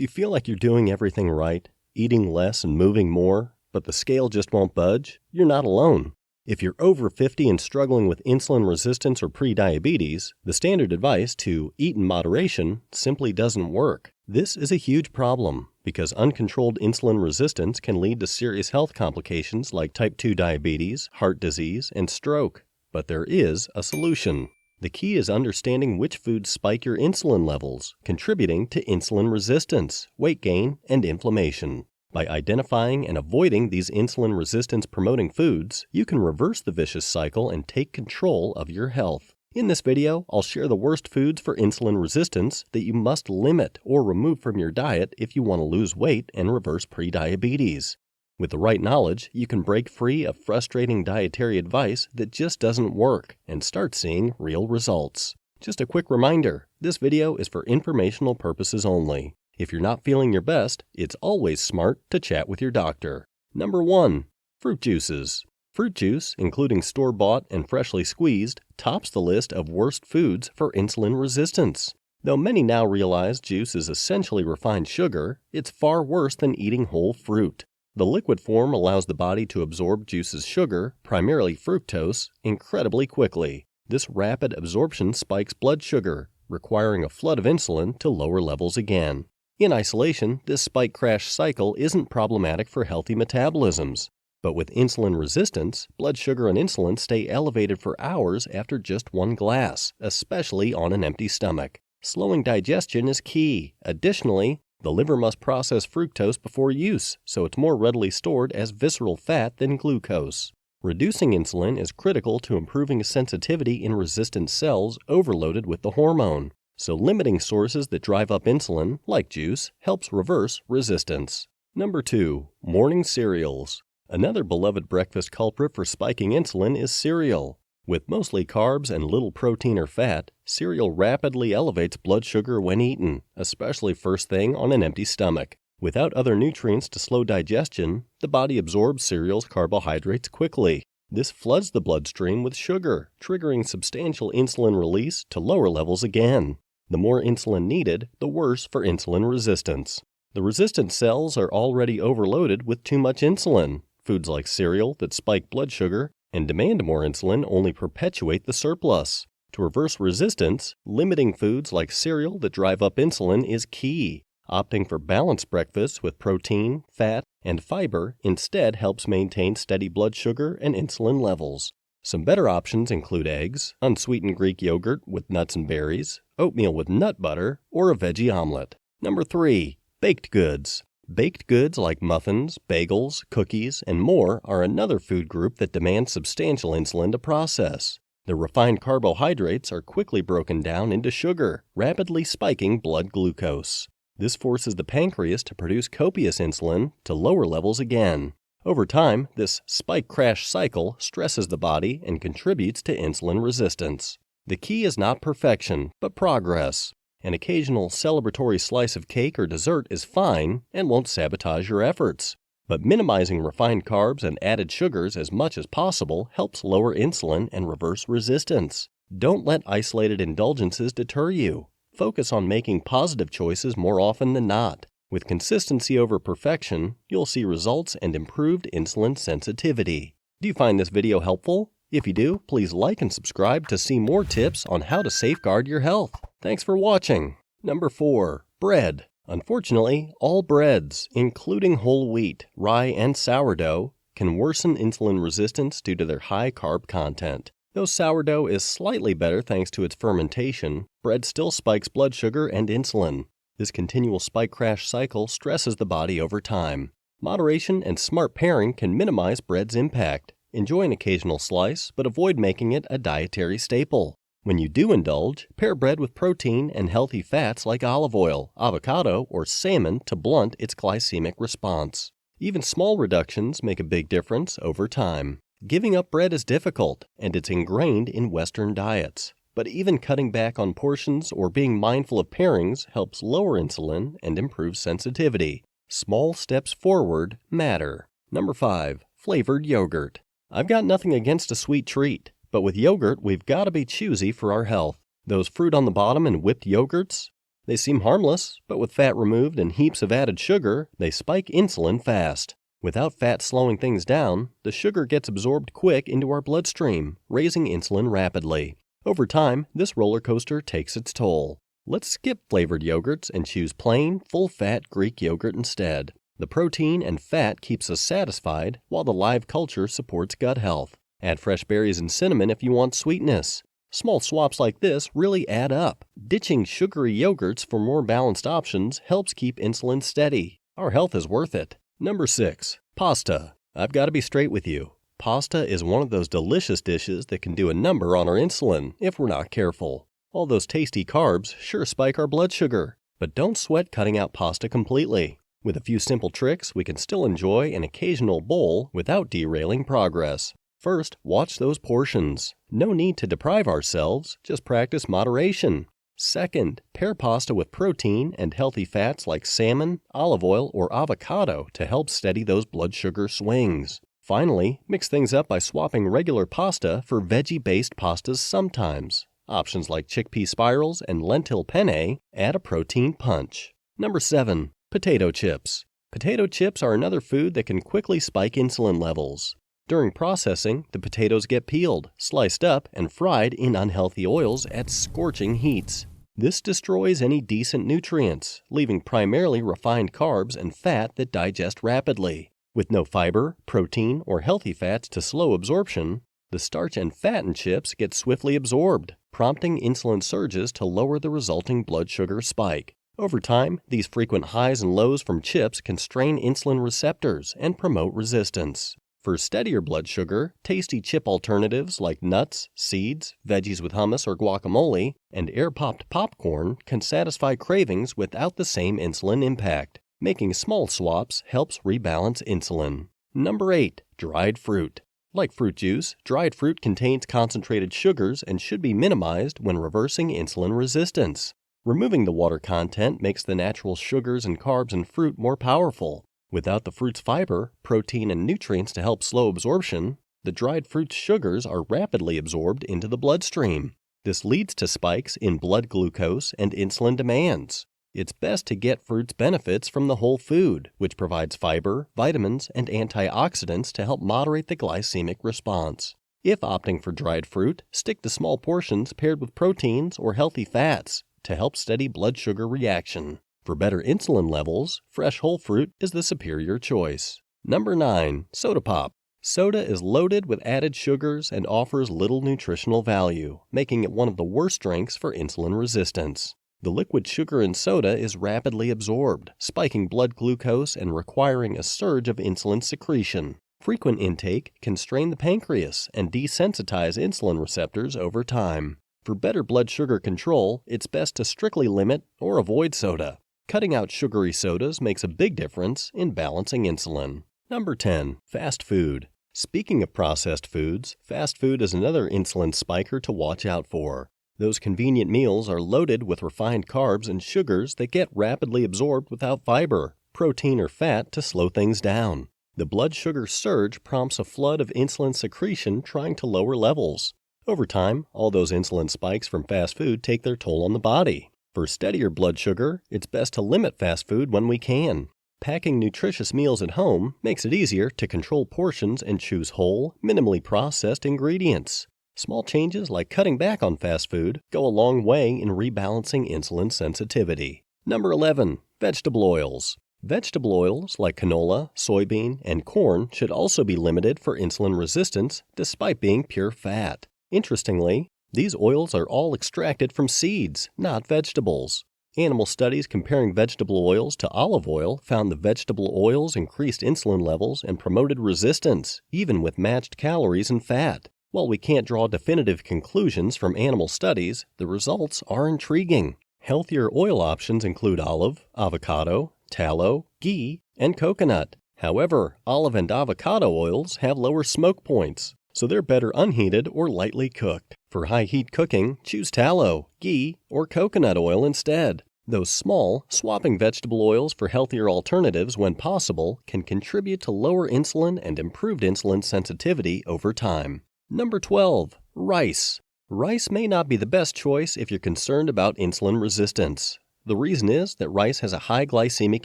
Do you feel like you're doing everything right, eating less and moving more, but the scale just won't budge? You're not alone. If you're over 50 and struggling with insulin resistance or prediabetes, the standard advice to eat in moderation simply doesn't work. This is a huge problem because uncontrolled insulin resistance can lead to serious health complications like type 2 diabetes, heart disease, and stroke. But there is a solution. The key is understanding which foods spike your insulin levels, contributing to insulin resistance, weight gain, and inflammation. By identifying and avoiding these insulin resistance promoting foods, you can reverse the vicious cycle and take control of your health. In this video, I'll share the worst foods for insulin resistance that you must limit or remove from your diet if you want to lose weight and reverse prediabetes. With the right knowledge, you can break free of frustrating dietary advice that just doesn't work and start seeing real results. Just a quick reminder, this video is for informational purposes only. If you're not feeling your best, it's always smart to chat with your doctor. Number 1. Fruit juices. Fruit juice, including store-bought and freshly squeezed, tops the list of worst foods for insulin resistance. Though many now realize juice is essentially refined sugar, it's far worse than eating whole fruit. The liquid form allows the body to absorb juice's sugar, primarily fructose, incredibly quickly. This rapid absorption spikes blood sugar, requiring a flood of insulin to lower levels again. In isolation, this spike crash cycle isn't problematic for healthy metabolisms. But with insulin resistance, blood sugar and insulin stay elevated for hours after just one glass, especially on an empty stomach. Slowing digestion is key. Additionally, the liver must process fructose before use, so it's more readily stored as visceral fat than glucose. Reducing insulin is critical to improving sensitivity in resistant cells overloaded with the hormone, so limiting sources that drive up insulin, like juice, helps reverse resistance. Number 2. Morning cereals. Another beloved breakfast culprit for spiking insulin is cereal. With mostly carbs and little protein or fat, cereal rapidly elevates blood sugar when eaten, especially first thing on an empty stomach. Without other nutrients to slow digestion, the body absorbs cereal's carbohydrates quickly. This floods the bloodstream with sugar, triggering substantial insulin release to lower levels again. The more insulin needed, the worse for insulin resistance. The resistant cells are already overloaded with too much insulin. Foods like cereal that spike blood sugar and demand more insulin only perpetuate the surplus. To reverse resistance, limiting foods like cereal that drive up insulin is key. Opting for balanced breakfasts with protein, fat, and fiber instead helps maintain steady blood sugar and insulin levels. Some better options include eggs, unsweetened Greek yogurt with nuts and berries, oatmeal with nut butter, or a veggie omelet. Number 3. Baked goods. Baked goods like muffins, bagels, cookies, and more are another food group that demands substantial insulin to process. The refined carbohydrates are quickly broken down into sugar, rapidly spiking blood glucose. This forces the pancreas to produce copious insulin to lower levels again. Over time, this spike crash cycle stresses the body and contributes to insulin resistance. The key is not perfection, but progress. An occasional celebratory slice of cake or dessert is fine and won't sabotage your efforts. But minimizing refined carbs and added sugars as much as possible helps lower insulin and reverse resistance. Don't let isolated indulgences deter you. Focus on making positive choices more often than not. With consistency over perfection, you'll see results and improved insulin sensitivity. Do you find this video helpful? If you do, please like and subscribe to see more tips on how to safeguard your health. Thanks for watching. Number 4. Bread. Unfortunately, all breads, including whole wheat, rye, and sourdough, can worsen insulin resistance due to their high carb content. Though sourdough is slightly better thanks to its fermentation, bread still spikes blood sugar and insulin. This continual spike crash cycle stresses the body over time. Moderation and smart pairing can minimize bread's impact. Enjoy an occasional slice, but avoid making it a dietary staple. When you do indulge, pair bread with protein and healthy fats like olive oil, avocado, or salmon to blunt its glycemic response. Even small reductions make a big difference over time. Giving up bread is difficult, and it's ingrained in Western diets. But even cutting back on portions or being mindful of pairings helps lower insulin and improve sensitivity. Small steps forward matter. Number 5. Flavored yogurt. I've got nothing against a sweet treat, but with yogurt we've got to be choosy for our health. Those fruit on the bottom and whipped yogurts? They seem harmless, but with fat removed and heaps of added sugar, they spike insulin fast. Without fat slowing things down, the sugar gets absorbed quick into our bloodstream, raising insulin rapidly. Over time, this roller coaster takes its toll. Let's skip flavored yogurts and choose plain, full-fat Greek yogurt instead. The protein and fat keeps us satisfied, while the live culture supports gut health. Add fresh berries and cinnamon if you want sweetness. Small swaps like this really add up. Ditching sugary yogurts for more balanced options helps keep insulin steady. Our health is worth it. Number 6. Pasta. I've got to be straight with you. Pasta is one of those delicious dishes that can do a number on our insulin if we're not careful. All those tasty carbs sure spike our blood sugar, but don't sweat cutting out pasta completely. With a few simple tricks, we can still enjoy an occasional bowl without derailing progress. First, watch those portions. No need to deprive ourselves, just practice moderation. Second, pair pasta with protein and healthy fats like salmon, olive oil, or avocado to help steady those blood sugar swings. Finally, mix things up by swapping regular pasta for veggie-based pastas sometimes. Options like chickpea spirals and lentil penne add a protein punch. Number 7. Potato chips. Potato chips are another food that can quickly spike insulin levels. During processing, the potatoes get peeled, sliced up, and fried in unhealthy oils at scorching heats. This destroys any decent nutrients, leaving primarily refined carbs and fat that digest rapidly. With no fiber, protein, or healthy fats to slow absorption, the starch and fat in chips get swiftly absorbed, prompting insulin surges to lower the resulting blood sugar spike. Over time, these frequent highs and lows from chips can strain insulin receptors and promote resistance. For steadier blood sugar, tasty chip alternatives like nuts, seeds, veggies with hummus or guacamole, and air-popped popcorn can satisfy cravings without the same insulin impact. Making small swaps helps rebalance insulin. Number 8. Dried fruit. Like fruit juice, dried fruit contains concentrated sugars and should be minimized when reversing insulin resistance. Removing the water content makes the natural sugars and carbs in fruit more powerful. Without the fruit's fiber, protein, and nutrients to help slow absorption, the dried fruit's sugars are rapidly absorbed into the bloodstream. This leads to spikes in blood glucose and insulin demands. It's best to get fruit's benefits from the whole food, which provides fiber, vitamins, and antioxidants to help moderate the glycemic response. If opting for dried fruit, stick to small portions paired with proteins or healthy fats to help steady blood sugar reaction. For better insulin levels, fresh whole fruit is the superior choice. Number 9. Soda pop. Soda is loaded with added sugars and offers little nutritional value, making it one of the worst drinks for insulin resistance. The liquid sugar in soda is rapidly absorbed, spiking blood glucose and requiring a surge of insulin secretion. Frequent intake can strain the pancreas and desensitize insulin receptors over time. For better blood sugar control, it's best to strictly limit or avoid soda. Cutting out sugary sodas makes a big difference in balancing insulin. Number 10. Fast food. Speaking of processed foods, fast food is another insulin spiker to watch out for. Those convenient meals are loaded with refined carbs and sugars that get rapidly absorbed without fiber, protein, or fat to slow things down. The blood sugar surge prompts a flood of insulin secretion trying to lower levels. Over time, all those insulin spikes from fast food take their toll on the body. For steadier blood sugar, it's best to limit fast food when we can. Packing nutritious meals at home makes it easier to control portions and choose whole, minimally processed ingredients. Small changes like cutting back on fast food go a long way in rebalancing insulin sensitivity. Number 11. Vegetable oils. Vegetable oils like canola, soybean, and corn should also be limited for insulin resistance despite being pure fat. Interestingly, these oils are all extracted from seeds, not vegetables. Animal studies comparing vegetable oils to olive oil found the vegetable oils increased insulin levels and promoted resistance, even with matched calories and fat. While we can't draw definitive conclusions from animal studies, the results are intriguing. Healthier oil options include olive, avocado, tallow, ghee, and coconut. However, olive and avocado oils have lower smoke points, so they're better unheated or lightly cooked. For high-heat cooking, choose tallow, ghee, or coconut oil instead. Though small, swapping vegetable oils for healthier alternatives when possible can contribute to lower insulin and improved insulin sensitivity over time. Number 12. Rice. Rice may not be the best choice if you're concerned about insulin resistance. The reason is that rice has a high glycemic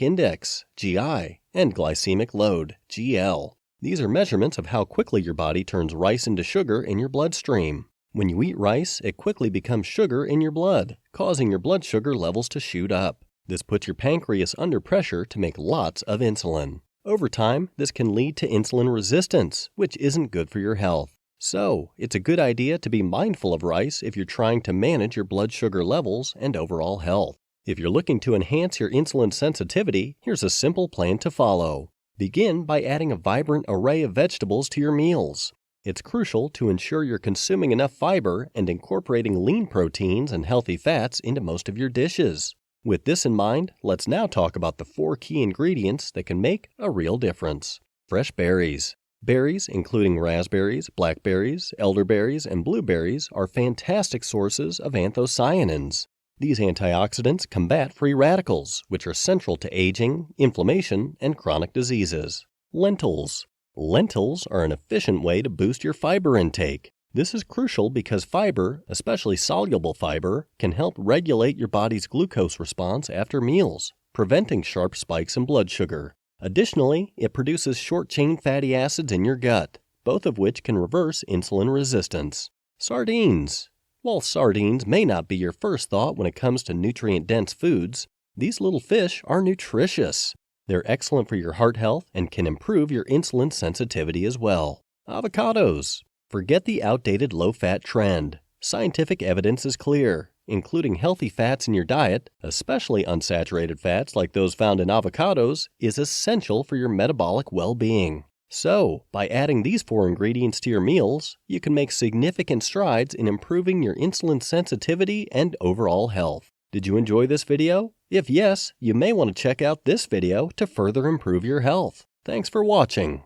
index, GI, and glycemic load, GL. These are measurements of how quickly your body turns rice into sugar in your bloodstream. When you eat rice, it quickly becomes sugar in your blood, causing your blood sugar levels to shoot up. This puts your pancreas under pressure to make lots of insulin. Over time, this can lead to insulin resistance, which isn't good for your health. So, it's a good idea to be mindful of rice if you're trying to manage your blood sugar levels and overall health. If you're looking to enhance your insulin sensitivity, here's a simple plan to follow. Begin by adding a vibrant array of vegetables to your meals. It's crucial to ensure you're consuming enough fiber and incorporating lean proteins and healthy fats into most of your dishes. With this in mind, let's now talk about the 4 key ingredients that can make a real difference. Fresh berries. Berries, including raspberries, blackberries, elderberries, and blueberries, are fantastic sources of anthocyanins. These antioxidants combat free radicals, which are central to aging, inflammation, and chronic diseases. Lentils. Lentils are an efficient way to boost your fiber intake. This is crucial because fiber, especially soluble fiber, can help regulate your body's glucose response after meals, preventing sharp spikes in blood sugar. Additionally, it produces short-chain fatty acids in your gut, both of which can reverse insulin resistance. Sardines. While sardines may not be your first thought when it comes to nutrient-dense foods, these little fish are nutritious. They're excellent for your heart health and can improve your insulin sensitivity as well. Avocados. Forget the outdated low-fat trend. Scientific evidence is clear. Including healthy fats in your diet, especially unsaturated fats like those found in avocados, is essential for your metabolic well-being. So, by adding these 4 ingredients to your meals, you can make significant strides in improving your insulin sensitivity and overall health. Did you enjoy this video? If yes, you may want to check out this video to further improve your health. Thanks for watching.